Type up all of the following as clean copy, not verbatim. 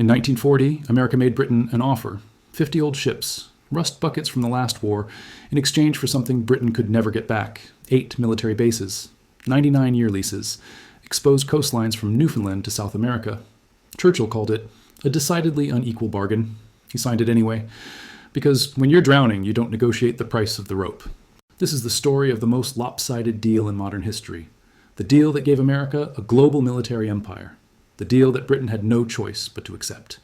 In 1940, America made Britain an offer: 50 old ships, rust buckets from the last war, in exchange for something Britain could never get back: 8 military bases, 99-year leases, exposed coastlines from Newfoundland to South America. Churchill called it a decidedly unequal bargain. He signed it anyway, because when you're drowning, you don't negotiate the price of the rope. This is the story of the most lopsided deal in modern history. The deal that gave America a global military empire. The deal that Britain had no choice but to accept.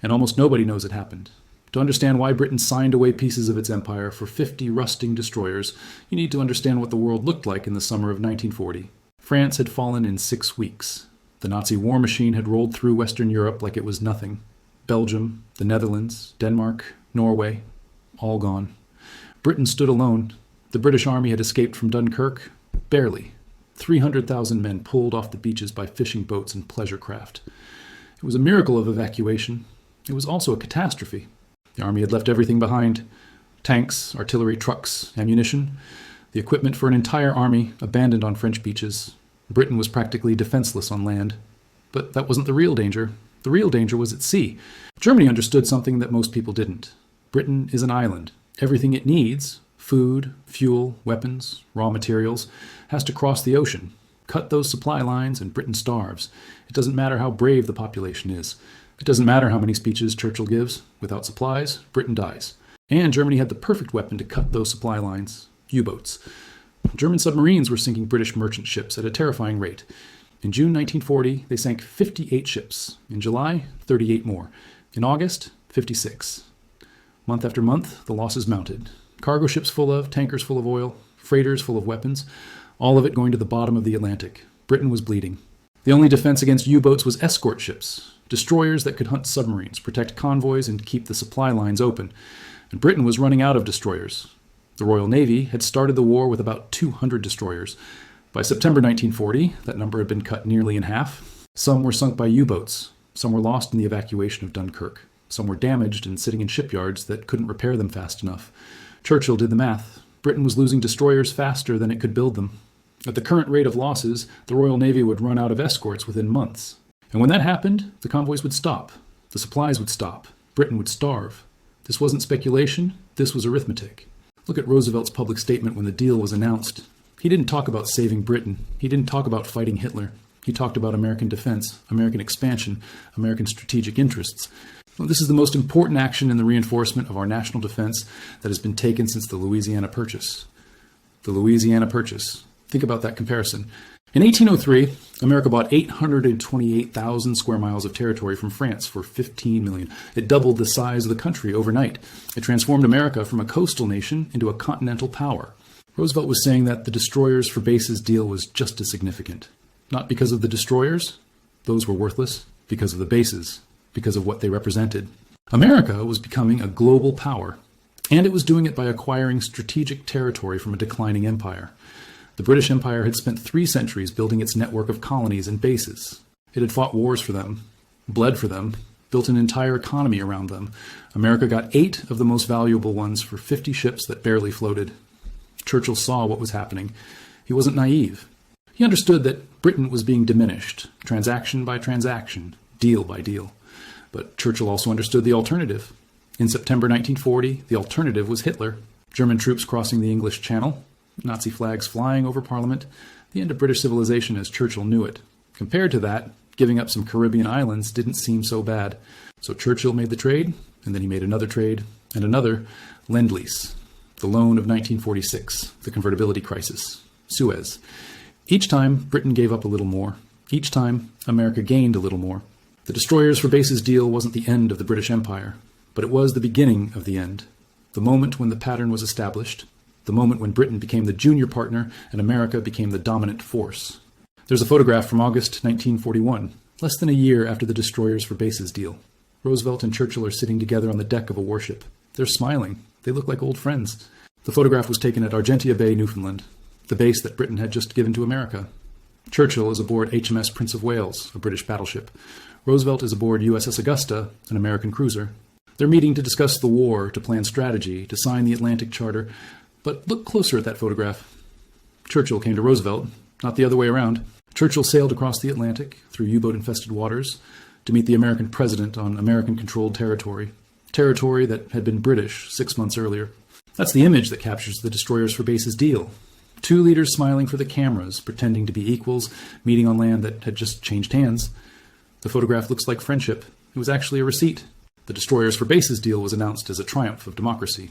And almost nobody knows it happened. To understand why Britain signed away pieces of its empire for 50 rusting destroyers, you need to understand what the world looked like in the summer of 1940. France had fallen in 6 weeks. The Nazi war machine had rolled through Western Europe like it was nothing. Belgium, the Netherlands, Denmark, Norway, all gone. Britain stood alone. The British army had escaped from Dunkirk, barely. 300,000 men pulled off the beaches by fishing boats and pleasure craft. It was a miracle of evacuation. It was also a catastrophe. The army had left everything behind: tanks, artillery, trucks, ammunition, the equipment for an entire army abandoned on French beaches. Britain was practically defenseless on land. But that wasn't the real danger. The real danger was at sea. Germany understood something that most people didn't. Britain is an island. Everything it needs, food, fuel, weapons, raw materials, has to cross the ocean. Cut those supply lines and Britain starves. It doesn't matter how brave the population is. It doesn't matter how many speeches Churchill gives. Without supplies, Britain dies. And Germany had the perfect weapon to cut those supply lines: U-boats. German submarines were sinking British merchant ships at a terrifying rate. In June 1940, they sank 58 ships. In July, 38 more. In August, 56. Month after month, the losses mounted. Cargo ships full of, tankers full of oil, freighters full of weapons, all of it going to the bottom of the Atlantic. Britain was bleeding. The only defense against U-boats was escort ships, destroyers that could hunt submarines, protect convoys, and keep the supply lines open. And Britain was running out of destroyers. The Royal Navy had started the war with about 200 destroyers. By September 1940, that number had been cut nearly in half. Some were sunk by U-boats. Some were lost in the evacuation of Dunkirk. Some were damaged and sitting in shipyards that couldn't repair them fast enough. Churchill did the math. Britain was losing destroyers faster than it could build them. At the current rate of losses, the Royal Navy would run out of escorts within months. And when that happened, the convoys would stop. The supplies would stop. Britain would starve. This wasn't speculation. This was arithmetic. Look at Roosevelt's public statement when the deal was announced. He didn't talk about saving Britain. He didn't talk about fighting Hitler. He talked about American defense, American expansion, American strategic interests. Well, this is the most important action in the reinforcement of our national defense that has been taken since the Louisiana Purchase. The Louisiana Purchase. Think about that comparison. In 1803, America bought 828,000 square miles of territory from France for $15 million. It doubled the size of the country overnight. It transformed America from a coastal nation into a continental power. Roosevelt was saying that the destroyers for bases deal was just as significant. Not because of the destroyers, those were worthless, because of the bases, because of what they represented. America was becoming a global power, and it was doing it by acquiring strategic territory from a declining empire. The British Empire had spent 3 centuries building its network of colonies and bases. It had fought wars for them, bled for them, built an entire economy around them. America got 8 of the most valuable ones for 50 ships that barely floated. Churchill saw what was happening. He wasn't naive. He understood that Britain was being diminished, transaction by transaction, deal by deal. But Churchill also understood the alternative. In September 1940, the alternative was Hitler. German troops crossing the English Channel, Nazi flags flying over Parliament, the end of British civilization as Churchill knew it. Compared to that, giving up some Caribbean islands didn't seem so bad. So Churchill made the trade, and then he made another trade, and another: Lend-Lease, the loan of 1946, the convertibility crisis, Suez. Each time, Britain gave up a little more. Each time, America gained a little more. The destroyers for bases deal wasn't the end of the British Empire, but it was the beginning of the end. The moment when the pattern was established, the moment when Britain became the junior partner and America became the dominant force. There's a photograph from August 1941, less than a year after the destroyers for bases deal. Roosevelt and Churchill are sitting together on the deck of a warship. They're smiling. They look like old friends. The photograph was taken at Argentia Bay, Newfoundland, the base that Britain had just given to America. Churchill is aboard HMS Prince of Wales, a British battleship. Roosevelt is aboard USS Augusta, an American cruiser. They're meeting to discuss the war, to plan strategy, to sign the Atlantic Charter. But look closer at that photograph. Churchill came to Roosevelt, not the other way around. Churchill sailed across the Atlantic, through U-boat-infested waters. to meet the American president on American-controlled territory, territory that had been British 6 months earlier. That's the image that captures the Destroyers for Bases deal. Two leaders smiling for the cameras, pretending to be equals, meeting on land that had just changed hands. The photograph looks like friendship. It was actually a receipt. The Destroyers for Bases deal was announced as a triumph of democracy.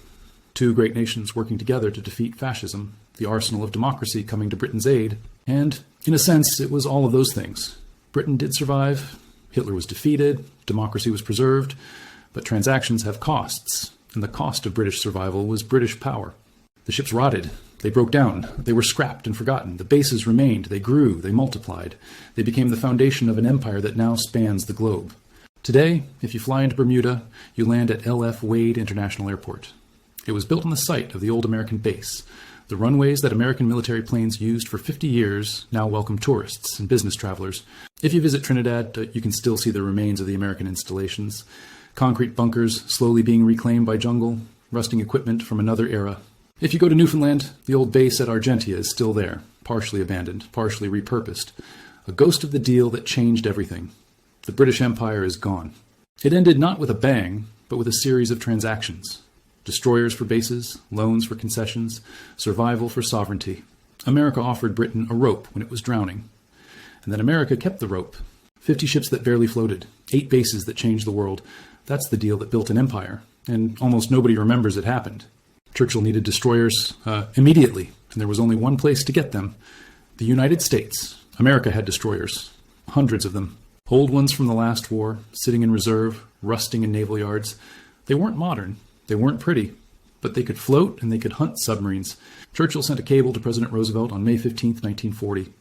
Two great nations working together to defeat fascism, the arsenal of democracy coming to Britain's aid. And, in a sense, it was all of those things. Britain did survive, Hitler was defeated, democracy was preserved, but transactions have costs, and the cost of British survival was British power. The ships rotted, they broke down, they were scrapped and forgotten. The bases remained, they grew, they multiplied. They became the foundation of an empire that now spans the globe. Today, if you fly into Bermuda, you land at L.F. Wade International Airport. It was built on the site of the old American base. The runways that American military planes used for 50 years now welcome tourists and business travelers. If you visit Trinidad, you can still see the remains of the American installations. Concrete bunkers slowly being reclaimed by jungle, rusting equipment from another era. If you go to Newfoundland, the old base at Argentia is still there, partially abandoned, partially repurposed. A ghost of the deal that changed everything. The British Empire is gone. It ended not with a bang, but with a series of transactions. Destroyers for bases, loans for concessions, survival for sovereignty. America offered Britain a rope when it was drowning. And then America kept the rope. 50 ships that barely floated, 8 bases that changed the world. That's the deal that built an empire, and almost nobody remembers it happened. Churchill needed destroyers immediately, and there was only one place to get them. The United States. America had destroyers, hundreds of them. Old ones from the last war, sitting in reserve, rusting in naval yards. They weren't modern. They weren't pretty, but they could float and they could hunt submarines. Churchill sent a cable to President Roosevelt on May 15, 1940.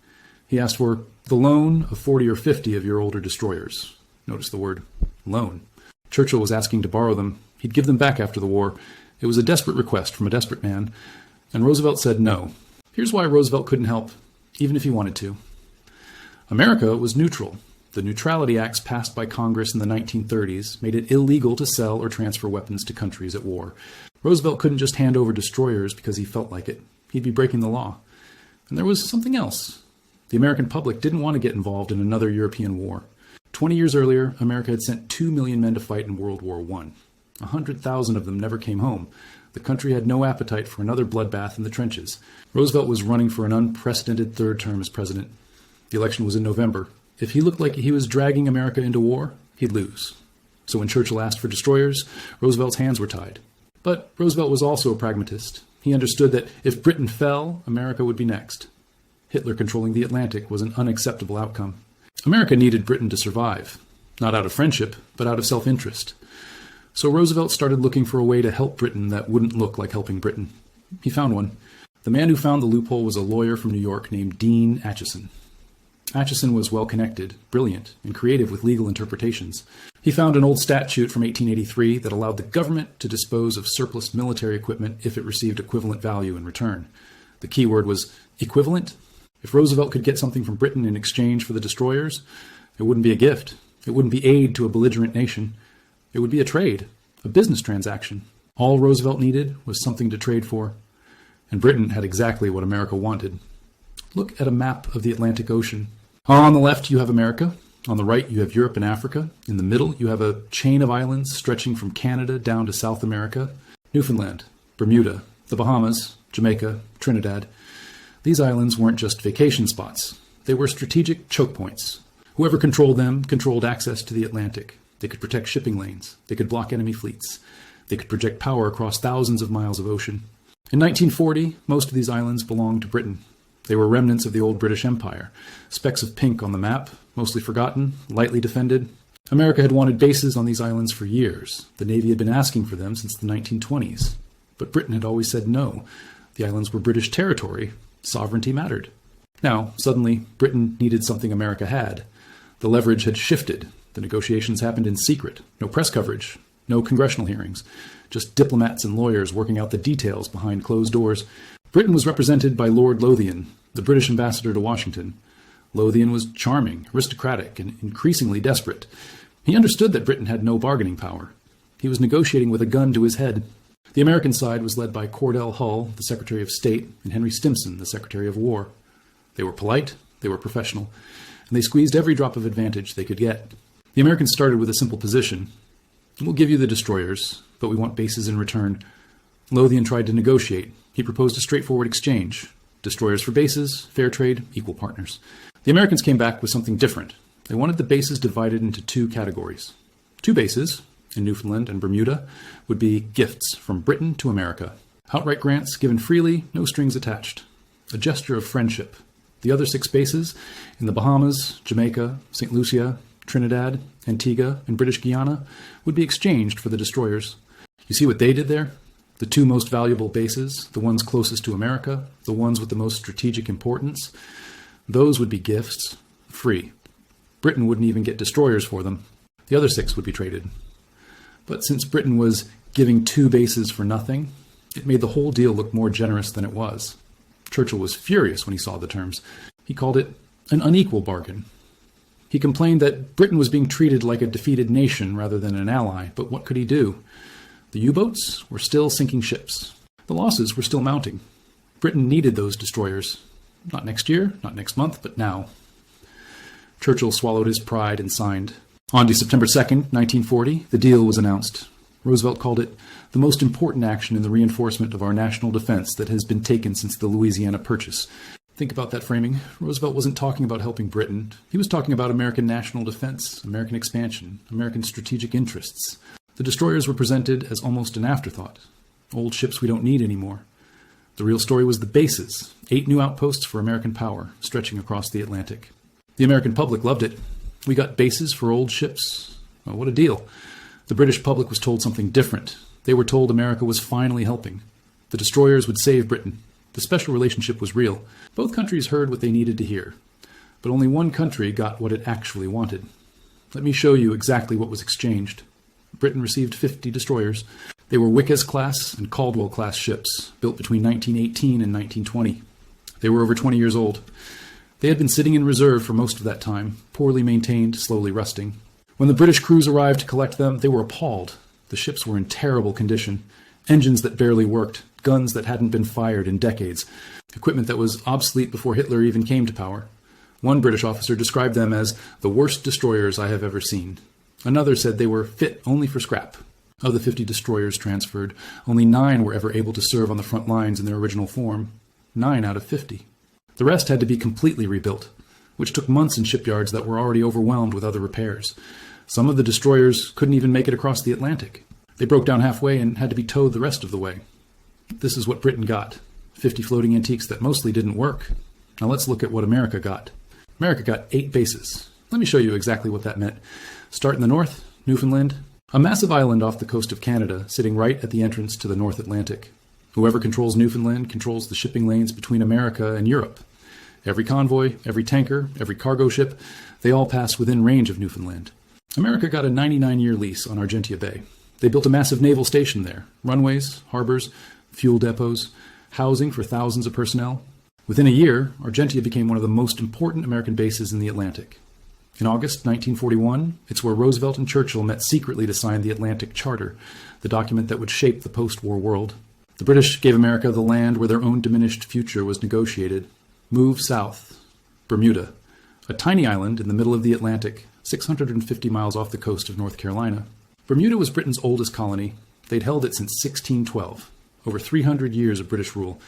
He asked for the loan of 40 or 50 of your older destroyers. Notice the word loan. Churchill was asking to borrow them. He'd give them back after the war. It was a desperate request from a desperate man, and Roosevelt said no. Here's why Roosevelt couldn't help, even if he wanted to. America was neutral. The Neutrality Acts passed by Congress in the 1930s made it illegal to sell or transfer weapons to countries at war. Roosevelt couldn't just hand over destroyers because he felt like it. He'd be breaking the law. And there was something else. The American public didn't want to get involved in another European war. 20 years earlier, America had sent 2 million men to fight in World War I. 100,000 of them never came home. The country had no appetite for another bloodbath in the trenches. Roosevelt was running for an unprecedented third term as president. The election was in November. If he looked like he was dragging America into war, he'd lose. So when Churchill asked for destroyers, Roosevelt's hands were tied. But Roosevelt was also a pragmatist. He understood that if Britain fell, America would be next. Hitler controlling the Atlantic was an unacceptable outcome. America needed Britain to survive, not out of friendship, but out of self-interest. So Roosevelt started looking for a way to help Britain that wouldn't look like helping Britain. He found one. The man who found the loophole was a lawyer from New York named Dean Acheson. Acheson was well-connected, brilliant, and creative with legal interpretations. He found an old statute from 1883 that allowed the government to dispose of surplus military equipment if it received equivalent value in return. The key word was equivalent. If Roosevelt could get something from Britain in exchange for the destroyers, it wouldn't be a gift. It wouldn't be aid to a belligerent nation. It would be a trade, a business transaction. All Roosevelt needed was something to trade for. And Britain had exactly what America wanted. Look at a map of the Atlantic Ocean. On the left, you have America. On the right, you have Europe and Africa. In the middle, you have a chain of islands stretching from Canada down to South America. Newfoundland, Bermuda, the Bahamas, Jamaica, Trinidad. These islands weren't just vacation spots. They were strategic choke points. Whoever controlled them controlled access to the Atlantic. They could protect shipping lanes. They could block enemy fleets. They could project power across thousands of miles of ocean. In 1940, most of these islands belonged to Britain. They were remnants of the old British Empire, specks of pink on the map, mostly forgotten, lightly defended. America had wanted bases on these islands for years. The Navy had been asking for them since the 1920s. But Britain had always said no. The islands were British territory. Sovereignty mattered. Now, suddenly, Britain needed something America had. The leverage had shifted. The negotiations happened in secret. No press coverage. No congressional hearings. Just diplomats and lawyers working out the details behind closed doors. Britain was represented by Lord Lothian, the British ambassador to Washington. Lothian was charming, aristocratic, and increasingly desperate. He understood that Britain had no bargaining power. He was negotiating with a gun to his head. The American side was led by Cordell Hull, the Secretary of State, and Henry Stimson, the Secretary of War. They were polite, they were professional, and they squeezed every drop of advantage they could get. The Americans started with a simple position. We'll give you the destroyers, but we want bases in return. Lothian tried to negotiate. He proposed a straightforward exchange. Destroyers for bases, fair trade, equal partners. The Americans came back with something different. They wanted the bases divided into two categories. Two bases, in Newfoundland and Bermuda, would be gifts from Britain to America. Outright grants given freely, no strings attached. A gesture of friendship. The other 6 bases, in the Bahamas, Jamaica, St. Lucia, Trinidad, Antigua, and British Guiana, would be exchanged for the destroyers. You see what they did there? The 2 most valuable bases, the ones closest to America, the ones with the most strategic importance, those would be gifts, free. Britain wouldn't even get destroyers for them. The other 6 would be traded. But since Britain was giving 2 bases for nothing, it made the whole deal look more generous than it was. Churchill was furious when he saw the terms. He called it an unequal bargain. He complained that Britain was being treated like a defeated nation rather than an ally, but what could he do? The U-boats were still sinking ships. The losses were still mounting. Britain needed those destroyers. Not next year, not next month, but now. Churchill swallowed his pride and signed. On September 2nd, 1940, the deal was announced. Roosevelt called it the most important action in the reinforcement of our national defense that has been taken since the Louisiana Purchase. Think about that framing. Roosevelt wasn't talking about helping Britain. He was talking about American national defense, American expansion, American strategic interests. The destroyers were presented as almost an afterthought. Old ships we don't need anymore. The real story was the bases, 8 new outposts for American power, stretching across the Atlantic. The American public loved it. We got bases for old ships. Well, what a deal. The British public was told something different. They were told America was finally helping. The destroyers would save Britain. The special relationship was real. Both countries heard what they needed to hear. But only one country got what it actually wanted. Let me show you exactly what was exchanged. Britain received 50 destroyers. They were Wickes-class and Caldwell-class ships, built between 1918 and 1920. They were over 20 years old. They had been sitting in reserve for most of that time, poorly maintained, slowly rusting. When the British crews arrived to collect them, they were appalled. The ships were in terrible condition. Engines that barely worked, guns that hadn't been fired in decades, equipment that was obsolete before Hitler even came to power. One British officer described them as the worst destroyers I have ever seen. Another said they were fit only for scrap. Of the 50 destroyers transferred, only 9 were ever able to serve on the front lines in their original form. 9 out of 50. The rest had to be completely rebuilt, which took months in shipyards that were already overwhelmed with other repairs. Some of the destroyers couldn't even make it across the Atlantic. They broke down halfway and had to be towed the rest of the way. This is what Britain got. 50 floating antiques that mostly didn't work. Now let's look at what America got. America got 8 bases. Let me show you exactly what that meant. Start in the north, Newfoundland, a massive island off the coast of Canada, sitting right at the entrance to the North Atlantic. Whoever controls Newfoundland controls the shipping lanes between America and Europe. Every convoy, every tanker, every cargo ship, they all pass within range of Newfoundland. America got a 99-year lease on Argentia Bay. They built a massive naval station there, runways, harbors, fuel depots, housing for thousands of personnel. Within a year, Argentia became one of the most important American bases in the Atlantic. In August 1941, it's where Roosevelt and Churchill met secretly to sign the Atlantic Charter, the document that would shape the post-war world. The British gave America the land where their own diminished future was negotiated. Move south. Bermuda, a tiny island in the middle of the Atlantic, 650 miles off the coast of North Carolina. Bermuda was Britain's oldest colony. They'd held it since 1612, over 300 years of British rule.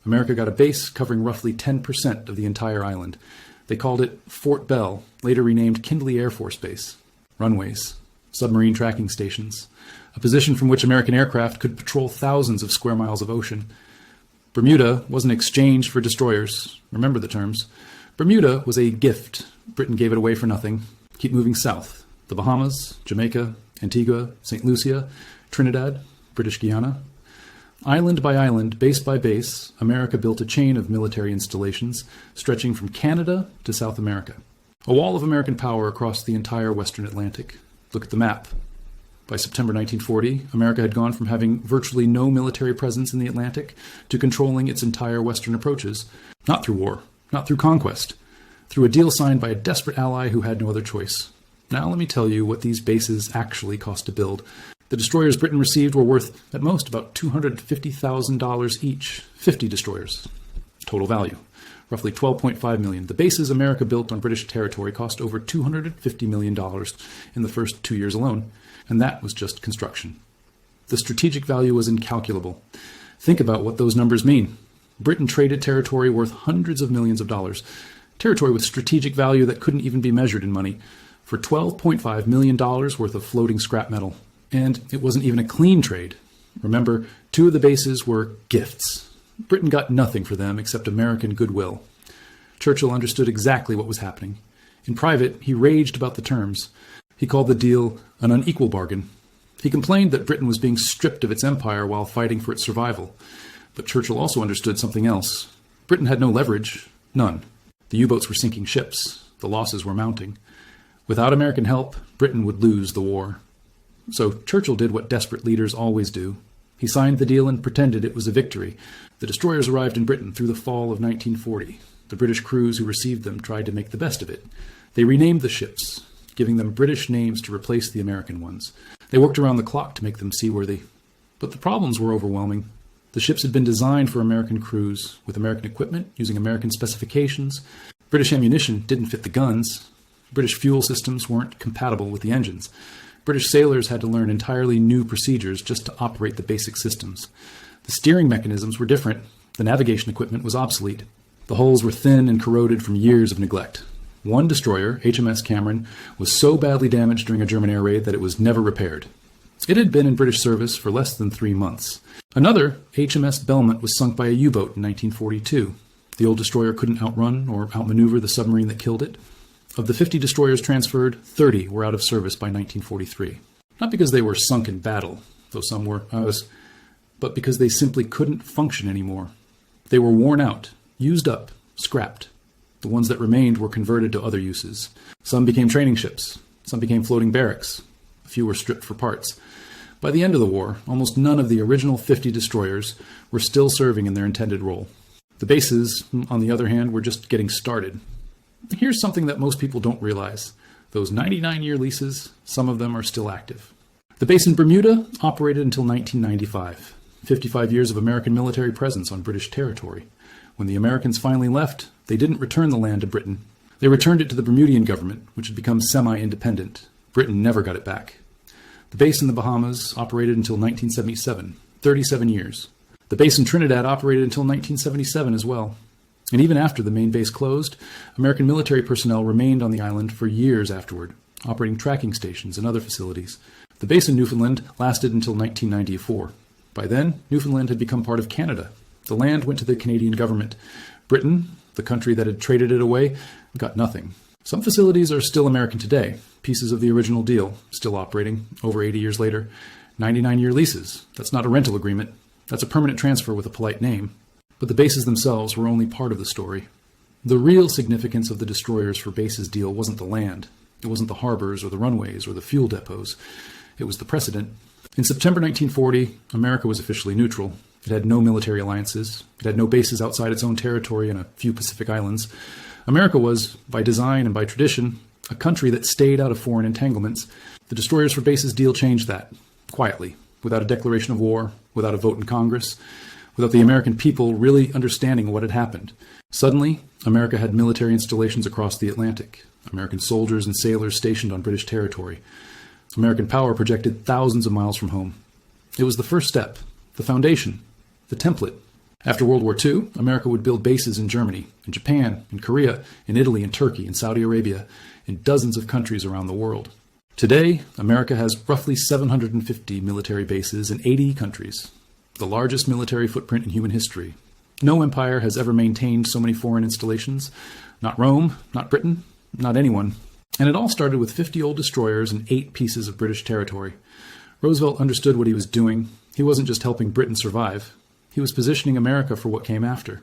America got a base covering roughly 10% of the entire island. They called it Fort Bell, later renamed Kindley Air Force Base. Runways, submarine tracking stations, a position from which American aircraft could patrol thousands of square miles of ocean. Bermuda wasn't exchanged for destroyers. Remember the terms. Bermuda was a gift. Britain gave it away for nothing. Keep moving south. The Bahamas, Jamaica, Antigua, St. Lucia, Trinidad, British Guiana. Island by island, base by base, America built a chain of military installations stretching from Canada to South America. A wall of American power across the entire Western Atlantic. Look at the map. By September 1940, America had gone from having virtually no military presence in the Atlantic to controlling its entire western approaches, not through war, not through conquest, through a deal signed by a desperate ally who had no other choice. Now let me tell you what these bases actually cost to build. The destroyers Britain received were worth, at most, about $250,000 each. 50 destroyers. Total value. roughly $12.5 million. The bases America built on British territory cost over $250 million in the first 2 years alone, and that was just construction. The strategic value was incalculable. Think about what those numbers mean. Britain traded territory worth hundreds of millions of dollars, territory with strategic value that couldn't even be measured in money, for $12.5 million worth of floating scrap metal. And it wasn't even a clean trade. Remember, 2 of the bases were gifts. Britain got nothing for them except American goodwill. Churchill understood exactly what was happening. In private, he raged about the terms. He called the deal an unequal bargain. He complained that Britain was being stripped of its empire while fighting for its survival. But Churchill also understood something else. Britain had no leverage. None. The U-boats were sinking ships. The losses were mounting. Without American help, Britain would lose the war. So Churchill did what desperate leaders always do. He signed the deal and pretended it was a victory. The destroyers arrived in Britain through the fall of 1940. The British crews who received them tried to make the best of it. They renamed the ships, giving them British names to replace the American ones. They worked around the clock to make them seaworthy. But the problems were overwhelming. The ships had been designed for American crews, with American equipment, using American specifications. British ammunition didn't fit the guns. British fuel systems weren't compatible with the engines. British sailors had to learn entirely new procedures just to operate the basic systems. The steering mechanisms were different. The navigation equipment was obsolete. The hulls were thin and corroded from years of neglect. One destroyer, HMS Cameron, was so badly damaged during a German air raid that it was never repaired. It had been in British service for less than 3 months. Another, HMS Belmont, was sunk by a U-boat in 1942. The old destroyer couldn't outrun or outmaneuver the submarine that killed it. Of the 50 destroyers transferred, 30 were out of service by 1943. Not because they were sunk in battle, though some were, but because they simply couldn't function anymore. They were worn out, used up, scrapped. The ones that remained were converted to other uses. Some became training ships. Some became floating barracks. A few were stripped for parts. By the end of the war, almost none of the original 50 destroyers were still serving in their intended role. The bases, on the other hand, were just getting started. Here's something that most people don't realize. Those 99-year leases, some of them are still active. The base in Bermuda operated until 1995. 55 years of American military presence on British territory. When the Americans finally left, they didn't return the land to Britain. They returned it to the Bermudian government, which had become semi-independent. Britain never got it back. The base in the Bahamas operated until 1977, 37 years. The base in Trinidad operated until 1977 as well. And even after the main base closed, American military personnel remained on the island for years afterward, operating tracking stations and other facilities. The base in Newfoundland lasted until 1994. By then, Newfoundland had become part of Canada. The land went to the Canadian government. Britain, the country that had traded it away, got nothing. Some facilities are still American today, pieces of the original deal, still operating over 80 years later. 99-year leases. That's not a rental agreement. That's a permanent transfer with a polite name. But the bases themselves were only part of the story. The real significance of the destroyers for bases deal wasn't the land. It wasn't the harbors or the runways or the fuel depots. It was the precedent. In September 1940, America was officially neutral. It had no military alliances. It had no bases outside its own territory and a few Pacific islands. America was, by design and by tradition, a country that stayed out of foreign entanglements. The destroyers for bases deal changed that, quietly, without a declaration of war, without a vote in Congress, without the American people really understanding what had happened. Suddenly, America had military installations across the Atlantic, American soldiers and sailors stationed on British territory. American power projected thousands of miles from home. It was the first step, the foundation, the template. After World War II, America would build bases in Germany, in Japan, in Korea, in Italy, in Turkey, in Saudi Arabia, in dozens of countries around the world. Today, America has roughly 750 military bases in 80 countries, the largest military footprint in human history. No empire has ever maintained so many foreign installations. Not Rome, not Britain, not anyone. And it all started with 50 old destroyers and 8 pieces of British territory. Roosevelt understood what he was doing. He wasn't just helping Britain survive. He was positioning America for what came after.